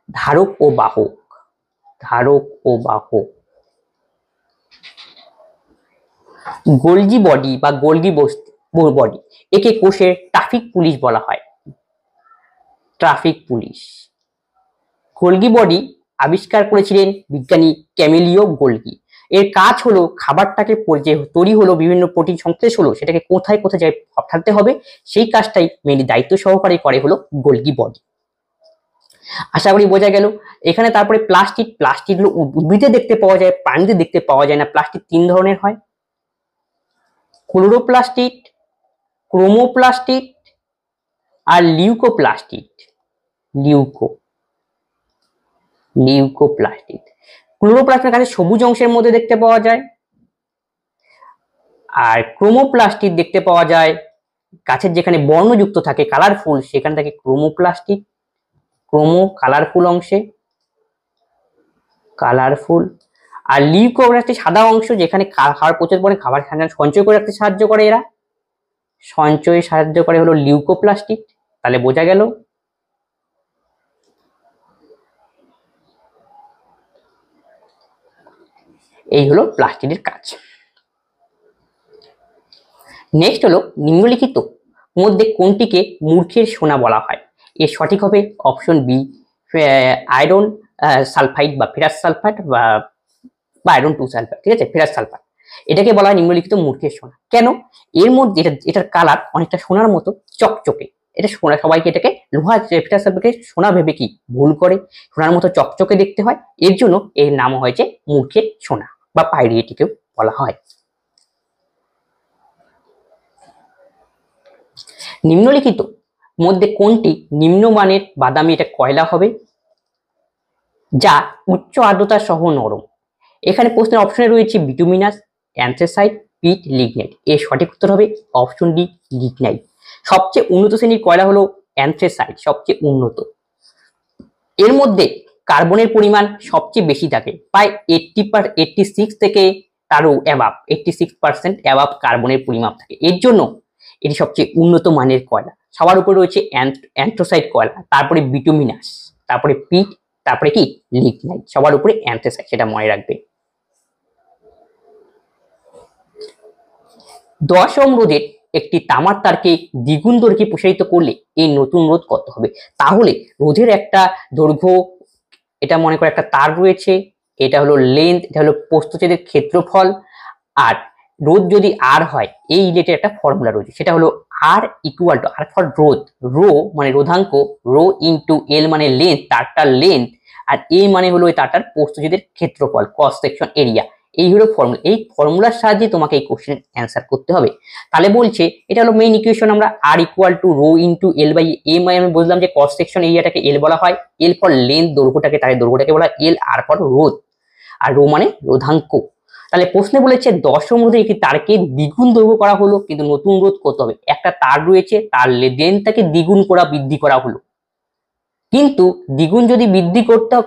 ধারক ও বাহক, ধারক ও বাহক। গোলজি বডি বা গোলজি বডি, একে কোষের ট্রাফিক পুলিশ বলা হয়, ট্রাফিক পুলিশ। গোলগি বডি আবিষ্কার করেছিলেন বিজ্ঞানী ক্যামিলিও গোলগি। এর কাজ হলো খাবারটাকে যে তৈরি হলো, বিভিন্ন প্রোটিন সংশ্লেষ হলো, সেটাকে কোথায় কোথায় যায় পাঠাতে হবে, সেই কাজটাই মেনলি দায়িত্ব সহকারে করে হলো গোলগি বডি। আশা করি বোঝা গেল। এখানে তারপরে প্লাস্টিড, প্লাস্টিড হলো উদ্ভিদে দেখতে পাওয়া যায়, প্রাণীতে দেখতে পাওয়া যায় না। প্লাস্টিড তিন ধরনের হয়, ক্লোরোপ্লাস্টিড, ক্রোমোপ্লাস্টিড আর লিউকোপ্লাস্টিড। লিউকোপ্লাস্টিড। ক্লোরোপ্লাস্টের কাছে সবুজ অংশের মধ্যে দেখতে পাওয়া যায়, আর ক্রোমোপ্লাস্টিড দেখতে পাওয়া যায় গাছের যেখানে বর্ণযুক্ত থাকে, কালারফুল, সেখানে থাকে ক্রোমোপ্লাস্টিড, কালারফুল অংশে, কালারফুল। আর লিউকোপ্লাস্টিড সাদা অংশ, যেখানে খাবার প্রচুর পরিমাণে খাবার সঞ্চয় করে রাখতে সাহায্য করে, এরা সঞ্চয়ে সাহায্য করে হলো লিউকোপ্লাস্টিড। তাহলে বোঝা গেল। এই হলো প্লাস্টিডের কাজ। নেক্সট হলো নিম্নলিখিত মধ্যে কোনটিকে মূর্খের সোনা বলা হয়? এর সঠিক হবে অপশন বি, আয়রন সালফাইড বা ফেরাস সালফাইড বা আয়রন 2 সালফাইড, ঠিক আছে, ফেরাস সালফাইড। এটাকে বলা হয় নিম্নলিখিত মূর্খের সোনা। কেন? এর মধ্যে এটার কালার অনেকটা সোনার মতো চকচকে। এটা সোনা, সবাইকে এটাকে লোহা ফেরাস সালফাইডকে সোনা ভেবে কি ভুল করে, সোনার মতো চকচকে দেখতে হয়, এর জন্য এর নাম হয়েছে মূর্খের সোনা বা পাইরিয়েটিকেও বলা হয়। নিম্নলিখিত মধ্যে কোনটি নিম্নমানের বাদামি, এটা কয়লা হবে, যা উচ্চ আর্দ্রতা সহ নরম? এখানে প্রশ্নের অপশনে রয়েছে বিটুমিনাস, অ্যান্থ্রাসাইট, পিট, লিগনাইট। এর সঠিক উত্তর হবে অপশন ডি, লিগনাইট। সবচেয়ে উন্নত শ্রেণীর কয়লা হলো অ্যান্থ্রাসাইট, সবচেয়ে উন্নত। এর মধ্যে কার্বনের পরিমাণ সবচেয়ে বেশি থাকে, প্রায় 86 থেকে তারও অ্যাবাভ, 86% অ্যাবাভ কার্বনের পরিমাপ থাকে। এর জন্য এটি সবচেয়ে উন্নত মানের কয়লা। সবার উপরে রয়েছে অ্যান্থ্রাসাইট কয়লা, তারপরে বিটুমিনাস, তারপরে পিট, তারপরে কি লিগনাইট, সবার উপরে অ্যান্থ্রাসাইট, সেটা মনে রাখবে। 10 ওহম রোধের একটি তামার তারকে দ্বিগুণ দৈর্ঘ্যে প্রসারিত করলে এই নতুন রোধ কত হবে? তাহলে রোধের একটা দৈর্ঘ্য, এটা মনে করে একটা তার রয়েছে, এটা হলো লেন্থ, এটা হলো প্রস্থচ্ছেদের ক্ষেত্রফল, আর রোধ যদি আর হয়, এই রিলেটেড একটা ফর্মুলা রয়েছে, সেটা হলো আর ইকুয়াল টু, আর ফর রোধ, রো মানে রোধাঙ্ক, রো ইন্টু এল মানে লেন্থ, তারটার লেন্থ, আর এ মানে হলো ওই তারটার প্রস্থচ্ছেদের ক্ষেত্রফল, ক্রস সেকশন এরিয়া। এই হলো ফর্মুলা। এই ফর্মুলার সাহায্যে তোমাকে এই কোশ্চেন অ্যান্সার করতে হবে। তাহলে বলছে এটা হলো মেইন ইকুয়েশন, আমরা R equal to rho into L by A, মানে আমি বুঝলাম যে ক্রস সেকশন এরিয়াটাকে এল বলা হয়, এল ফর লেন্থ দৈর্ঘ্যটাকে, তাই দৈর্ঘ্যটাকে বলা হয় এল, আর ফর রোধ, আর রো মানে রোধাঙ্ক। তাহলে প্রশ্নে বলেছে 10 ওহম রোধে একটি তারকে দ্বিগুণ দৈর্ঘ্য করা হলো, কিন্তু নতুন রোধ কত হবে? একটা তার রয়েছে, তার লেন্থটাকে দ্বিগুণ করা, বৃদ্ধি করা হলো, কিন্তু দ্বিগুণ যদি বৃদ্ধি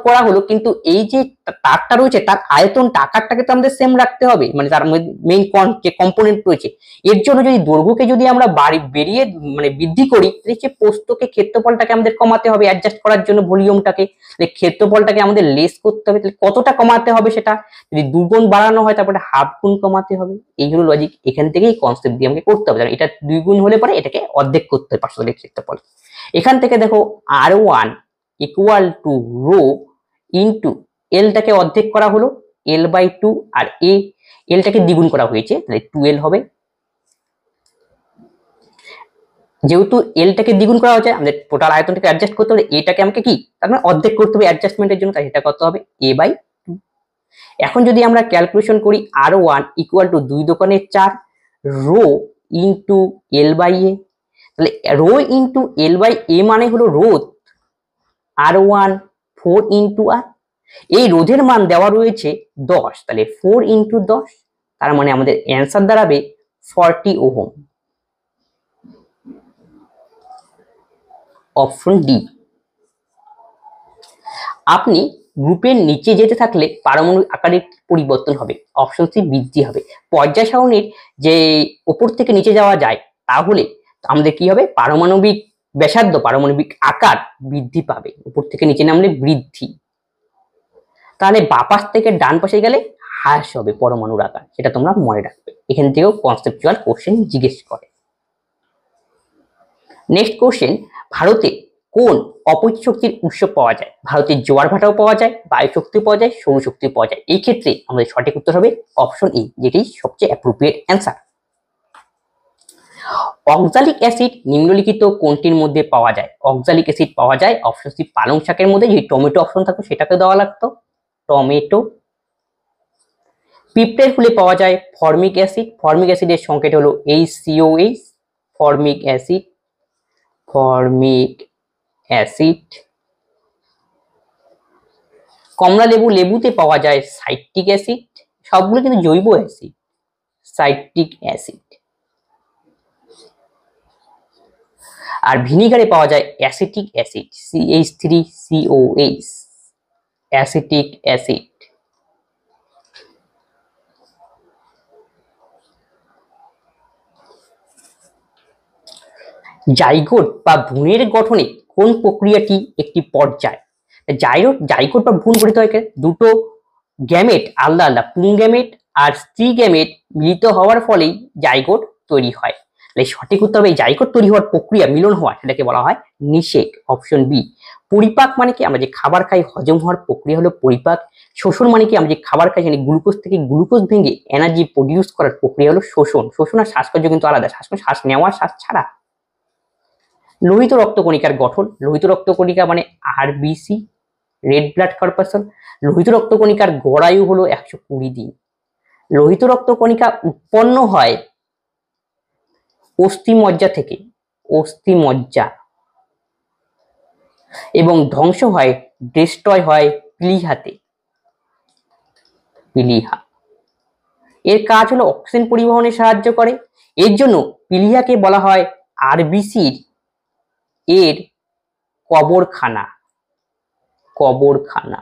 করা হলো, কিন্তু এই যে তারটা রয়েছে তার আয়তন, আকারটাকে তো আমাদের সেম রাখতে হবে, মানে তার মেইন যে কম্পোনেন্ট রয়েছে, এর জন্য যদি দৈর্ঘ্যকে যদি আমরা বেরিয়ে মানে বৃদ্ধি করি, তাহলে প্রস্থকে, ক্ষেত্রফলটাকে আমাদের কমাতে হবে অ্যাডজাস্ট করার জন্য ভলিউমটাকে, ক্ষেত্রফলটাকে আমাদের লেস করতে হবে। তাহলে কতটা কমাতে হবে? সেটা যদি দুগুণ বাড়ানো হয়, তারপরে হাফ গুণ কমাতে হবে। এই হলো লজিক, এখান থেকেই কনসেপ্ট দিয়ে আমাকে করতে হবে। এটা 2 গুণ হলে পরে এটাকে অর্ধেক করতে হবে পার্শ্বদের ক্ষেত্রফল। এখান থেকে দেখো R1 equal to rho into এলটাকে অর্ধেক করা হলো L/2, আর এলটাকে দ্বিগুণ করা হয়েছে, তাহলে 2L হবে। যেহেতু এলটাকে দ্বিগুণ করা হয়েছে, আমাদের টোটাল আয়তনটাকে অ্যাডজাস্ট করতে হবে, এটাকে আমাকে কি তার মানে অর্ধেক করতে হবে অ্যাডজাস্টমেন্টের জন্য, তাই এটা কত হবে A/2। এখন যদি আমরা ক্যালকুলেশন করি R1 ইকুয়াল টু 2 দোকানে 4 রো ইন্টু L/A, তাহলে রো ইন্টু L/A মানে হলো রোধ, R1 4 ইন্টু আর, এই রোধের মান দেওয়া রয়েছে 10, তাহলে 4 ইন্টু 10, তার মানে আমাদের অ্যান্সার দাঁড়াবে 40 ওহম, অপশন ডি। আপনি গ্রুপের নিচে যেতে থাকলে পারমাণবিক আকারের পরিবর্তন হবে, অপশন সি বৃদ্ধি হবে। পর্যায় সারণীর যে উপর থেকে নিচে যাওয়া যায়, তাহলে আমাদের কি হবে? পারমাণবিক ব্যাসার্ধ, পারমাণবিক আকার বৃদ্ধি পাবে, উপর থেকে নিচে নামলে বৃদ্ধি। তাহলে বাপাস থেকে ডান পাশে গেলে হ্রাস হবে পরমাণুর আকার, সেটা তোমরা মনে রাখবে। এখান থেকেও কনসেপচুয়াল কোশ্চেন জিজ্ঞেস করে। নেক্সট কোশ্চেন, ভারতে কোন অপরিচিত শক্তির উৎস পাওয়া যায়? ভারতে জোয়ার ভাটাও পাওয়া যায়, বায়ু শক্তি পাওয়া যায়, সৌরশক্তি পাওয়া যায়। এই ক্ষেত্রে আমাদের সঠিক উত্তর হবে অপশন এ, যেটি সবচেয়ে অ্যাপ্রোপ্রিয়েট অ্যান্সার। অক্সালিক অ্যাসিড নিম্নলিখিত কোনটির মধ্যে পাওয়া যায়? অক্সালিক অ্যাসিড পাওয়া যায় অপশন সি, পালং শাকের মধ্যে। যদি টমেটো অপশন থাকতো সেটাকে দেওয়া লাগতো, টমেটো। পিঁপড়ের ফুলে পাওয়া যায় ফর্মিক অ্যাসিড, ফর্মিক অ্যাসিডের সংকেত হলো HCOH, formic acid, formic acid. কমলা লেবুতে পাওয়া যায় সাইট্রিক অ্যাসিড, সবগুলো কিন্তু জৈব অ্যাসিড, সাইট্রিক অ্যাসিড। আর ভিনিগারে পাওয়া যায় acetic acid, CH3COH, acetic acid. Zygote বা ভ্রূণের গঠনে কোন প্রক্রিয়াটি একটি পর্যায়? জাইগোট বা ভ্রূণ গঠিত হয় দুটো গ্যামেট আলাদা আলাদা, পুং গ্যামেট আর স্ত্রী গ্যামেট মিলিত হওয়ার ফলেই জাইগোট তৈরি হয়। তাহলে সঠিক উত্তর হবে জাইগোট তৈরি হওয়ার প্রক্রিয়া, মিলন হওয়া, সেটাকে বলা হয় নিষেক, অপশন বি। পরিপাক মানে কি? আমরা যে খাবার খাই হজম হওয়ার প্রক্রিয়া হলো পরিপাক। শোষণ মানে কি? আমরা যে খাবার খাই সেখানে গ্লুকোজ থেকে গ্লুকোজ ভেঙে এনার্জি প্রডিউস করার প্রক্রিয়া হলো শোষণ। শোষণ আর শ্বাসকর্য কিন্তু আলাদা, শ্বাস নেওয়া, শ্বাস ছাড়া। লোহিত রক্তকণিকার গঠন, লোহিত রক্তকণিকা মানে আরবিসি, রেড ব্লাড কর্পাসল। লোহিত রক্তকণিকার গড়ায়ু হলো 120 দিন। লোহিত রক্তকণিকা উৎপন্ন হয় অস্থিমজ্জা থেকে, অস্থিমজ্জা, এবং ধ্বংস হয়, ডিস্ট্রয় হয় প্লীহাতে, প্লীহা। এর কাজ হলো অক্সিজেন পরিবহনে সাহায্য করে। এর জন্য প্লীহাকে বলা হয় আরবিসির এর কবরখানা, কবরখানা।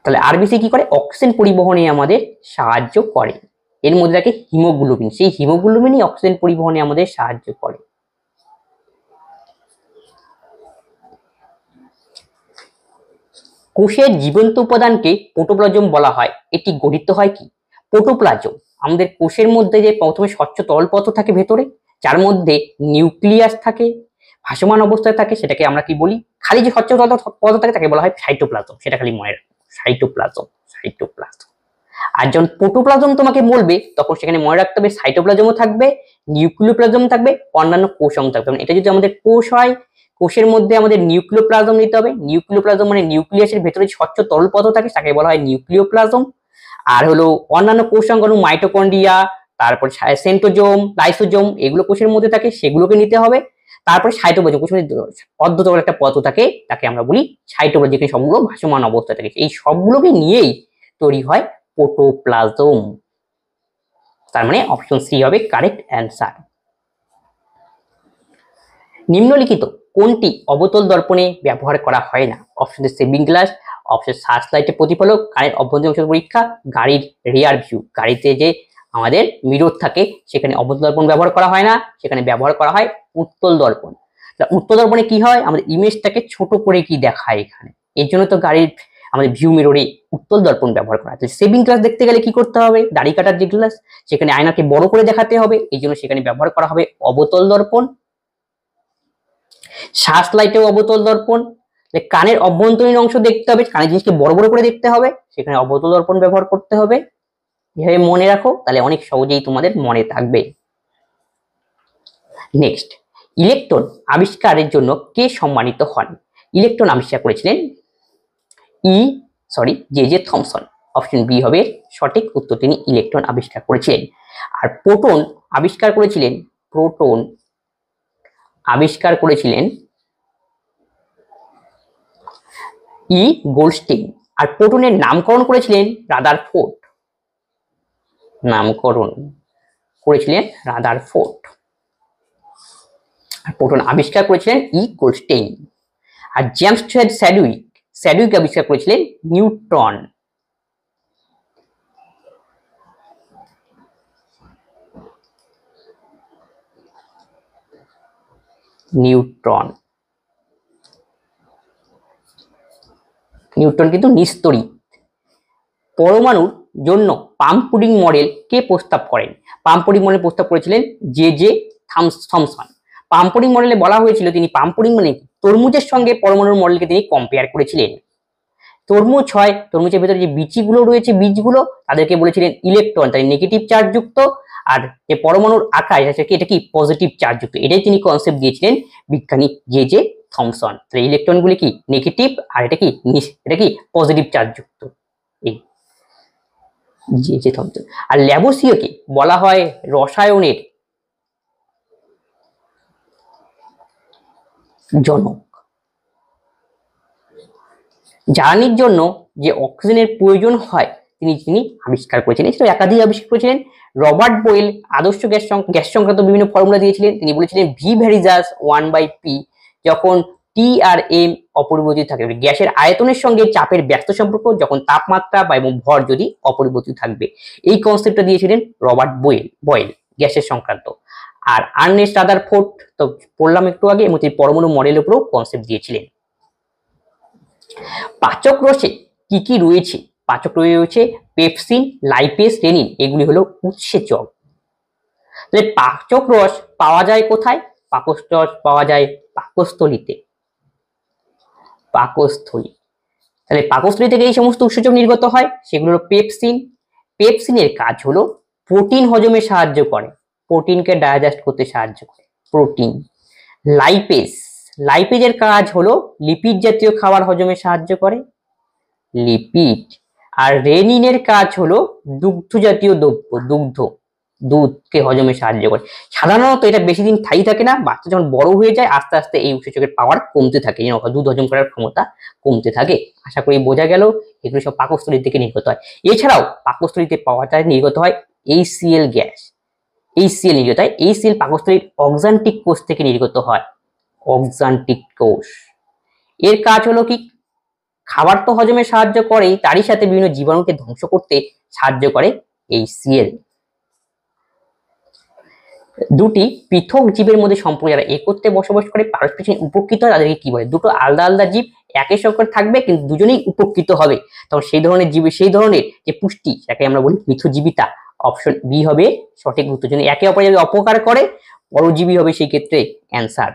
তাহলে আরবিসি কি করে? অক্সিজেন পরিবহনে আমাদের সাহায্য করে। এর মধ্যে থাকে হিমোগ্লোবিন, সেই হিমোগ্লোবিনই অক্সিজেন পরিবহনে আমাদের সাহায্য করে। কোষের জীবন্ত উপাদানকে প্রোটোপ্লাজম বলা হয়। এটি গঠিত হয় কি? প্রোটোপ্লাজম আমাদের কোষের মধ্যে যে প্রথমে স্বচ্ছ তরল পদার্থ থাকে ভেতরে, যার মধ্যে নিউক্লিয়াস থাকে, ভাসমান অবস্থায় থাকে, সেটাকে আমরা কি বলি? খালি যে স্বচ্ছ পদার্থ থাকে তাকে বলা হয় সাইটোপ্লাজম। সেটা খালি মনে রাখো, সাইটোপ্লাজম, সাইটোপ্লাজম। আর যখন প্রোটোপ্লাজম তোমাকে বলবে তখন সেখানে মনে রাখতে হবে সাইটোপ্লাজমও থাকবে, নিউক্লিওপ্লাজম থাকবে, অন্যান্য কোষ অংশ থাকবে। এটা যদি আমাদের কোষ হয়, কোষের মধ্যে আমাদের নিউক্লিওপ্লাজম নিতে হবে। নিউক্লিওপ্লাজম মানে নিউক্লিয়াসের ভেতরে স্বচ্ছ তরল পদার্থ থাকে তাকে বলা হয় নিউক্লিওপ্লাজম। আর হলো অন্যান্য কোষ অঙ্গ, মাইটোকন্ড্রিয়া, তারপর সেন্ট্রোজোম, লাইসোজোম, এগুলো কোষের মধ্যে থাকে, সেগুলোকে নিতে হবে। তারপরে সাইটোপ্লাজম, কোষের মধ্যে অর্ধতরল একটা পদার্থ থাকে, তাকে আমরা বলি সাইটোপ্লাজম, যেখানে সবগুলো ভাসমান অবস্থায় থাকে। এই সবগুলোকে নিয়েই তৈরি হয় প্রোটোপ্লাজম। তার মানে অপশন সি হবে কারেক্ট অ্যান্সার। নিম্নলিখিত কোনটি অবতল দর্পণে ব্যবহার করা হয় না? Option A saving glass, option search লাইটের প্রতিফলক, কারের অভ্যন্তরীণ অংশ পরীক্ষা, গাড়ির রিয়ার ভিউ। গাড়িতে যে আমাদের মিরর থাকে সেখানে অবতল দর্পণ ব্যবহার করা হয় না, সেখানে ব্যবহার করা হয় উত্তল দর্পণ। উত্তল দর্পণে কি হয়? আমাদের ইমেজটাকে ছোট করে কি দেখায় এখানে, এর জন্য তো গাড়ির আমাদের ভিউ মিররে উত্তল দর্পণ ব্যবহার করা হয়। সেভিং গ্লাস দেখতে গেলে কি করতে হবে? দাড়ি কাটার যে গ্লাস, সেখানে আয়নাকে বড় করে দেখাতে হবে, এই জন্য সেখানে ব্যবহার করা হবে অবতল দর্পণ। শ্বাস লাইটেও অবতল দর্পণ। কানের অভ্যন্তরীণ অংশ দেখতে হবে, কানের জিনিসকে বড় বড় করে দেখতে হবে, সেখানে অবতল দর্পণ ব্যবহার করতে হবে। এভাবে মনে রাখো, তাহলে অনেক সহজেই তোমাদের মনে থাকবে। নেক্সট, ইলেকট্রন আবিষ্কারের জন্য কে সম্মানিত হন? ইলেকট্রন আবিষ্কার করেছিলেন জে থমসন। অপশন বি হবে সঠিক উত্তর, তিনি ইলেকট্রন আবিষ্কার করেছিলেন। আর প্রোটন আবিষ্কার করেছিলেন, প্রোটন আবিষ্কার করেছিলেন গোল্ডস্টিন। আর প্রোটনের নামকরণ করেছিলেন রাদারফোর্ড, নামকরণ করেছিলেন রাদারফোর্ড। আর প্রোটন আবিষ্কার করেছিলেন গোল্ডস্টিন। আর জেমস স্যাডউইক আবিষ্কার করেছিলেন নিউট্রন। নিউটন কিন্তু নিস্তড়িত। পরমাণুর জন্য পাম্প পুডিং মডেল কে প্রস্তাব করেন? পাম্প পুডিং মডেল প্রস্তাব করেছিলেন জে থমসন। পাম্পরিং মডেলে বলা হয়েছিল, তিনি পাম্পরিং মানে তরমুজের সঙ্গে পরমাণুর মডেলকে তিনি কম্পেয়ার করেছিলেন। তরমুজ হয়, তরমুজের ভেতরে যে বিচিগুলো রয়েছে, বীজগুলো তাদেরকে বলেছিলেন ইলেকট্রন, তাই নেগেটিভ চার্জ যুক্ত, আর যে পরমাণুর আকার এটা কি পজিটিভ চার্জ যুক্ত। এটাই তিনি কনসেপ্ট দিয়েছিলেন বিজ্ঞানী জে থমসন। তাহলে ইলেকট্রনগুলি কি নেগেটিভ আর এটা কি পজিটিভ চার্জ যুক্ত, এই জে থমসন। আর ল্যাবোসিওকে বলা হয় রসায়নের জনক। জ্বালানির জন্য যে অক্সিজেনের প্রয়োজন হয় তিনি আবিষ্কার করেছিলেন, সেটা একাধিক আবিষ্কার করেছিলেন। রবার্ট বয়েল আদর্শ গ্যাস সংক্রান্ত বিভিন্ন ফর্মুলা দিয়েছিলেন। তিনি বলেছিলেন ভি ভ্যারিজাস 1/p, যখন টি আর এম অপরিবর্তিত থাকে, গ্যাসের আয়তনের সঙ্গে চাপের ব্যস্ত সম্পর্ক, যখন তাপমাত্রা বা এবং ভর যদি অপরিবর্তিত থাকবে। এই কনসেপ্টটা দিয়েছিলেন রবার্ট বয়েল গ্যাসের সংক্রান্ত। আর আর্নেস্ট রাদারফোর্ড তো পড়লাম একটু আগে, এবং তিনি পরমাণু মডেলের উপরেও কনসেপ্ট দিয়েছিলেন। পাচক রসে কি কি রয়েছে? পাচক রয়েছে পেপসিন, লাইপেজ, রেনিন, এগুলি হলো উৎসেচক। তাহলে পাচক রস পাওয়া যায় কোথায়? পাকস্থ রস পাওয়া যায় পাকস্থলীতে, পাকস্থলী। তাহলে পাকস্থলী থেকে এই সমস্ত উৎসেচক নির্গত হয়, সেগুলো হলো পেপসিন। পেপসিনের কাজ হলো প্রোটিন হজমে সাহায্য করে, প্রোটিনকে ডাইজেস্ট করতে সাহায্য করে, প্রোটিন। লাইপেজের কাজ হলো লিপিড জাতীয় খাবার হজমে সাহায্য করে, লিপিড। আর রেনিনের কাজ হলো দুগ্ধ জাতীয় দ্রব্য, দুধকে হজমে সাহায্য করে। সাধারণত এটা বেশি দিন স্থায়ী থাকে না, বাচ্চা যখন বড় হয়ে যায় আস্তে আস্তে এই উৎসেচকের পাওয়ার কমতে থাকে, দুধ হজম করার ক্ষমতা কমতে থাকে। আশা করি বোঝা গেল। এগুলো সব পাকস্থলী থেকে নির্গত হয়। এছাড়াও পাকস্থলীতে পাওয়া যায়, নির্গত হয় HCl গ্যাস, HCl নির্গত হয়। HCl পাকস্থলীর অক্সান্টিক কোষ থেকে নির্গত হয়, অক্সান্টিক কোষ। এর কাজ হলো কি? খাবার তো হজমে সাহায্য করেই, তারই সাথে বিভিন্ন জীবাণুকে ধ্বংস করতে সাহায্য করে HCl। দুটি পৃথক জীবের মধ্যে সম্পর্ক, যারা একত্রে বসবাস করে পারস্পরিক উপকৃত হয়, তাদেরকে কি বলে? দুটো আলাদা আলাদা জীব একই সঙ্গে থাকবে কিন্তু দুজনেই উপকৃত হবে, তখন সেই ধরনের জীব, সেই ধরনের যে পুষ্টি, যাকে আমরা বলি মিথজীবিতা। অপশন বি হবে সঠিক উত্তর। যদি একে অপরে যদি অপকার করে, পরজীবী হবে সেই ক্ষেত্রে অ্যান্সার।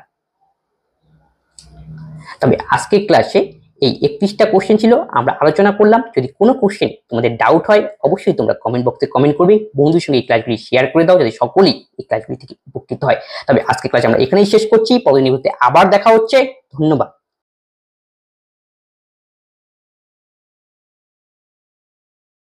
তবে আজকের ক্লাসে এই 31টা কোশ্চেন ছিল, আমরা আলোচনা করলাম। যদি কোনো কোশ্চেন তোমাদের ডাউট হয়, অবশ্যই তোমরা কমেন্ট বক্সে কমেন্ট করবে, বন্ধুদের সঙ্গে এই ক্লাসগুলি শেয়ার করে দাও, যাতে সকলেই এই ক্লাসগুলি থেকে উপকৃত হয়। তবে আজকের ক্লাস আমরা এখানেই শেষ করছি, পরবর্তী ভিডিওতে আবার দেখা হচ্ছে। ধন্যবাদ।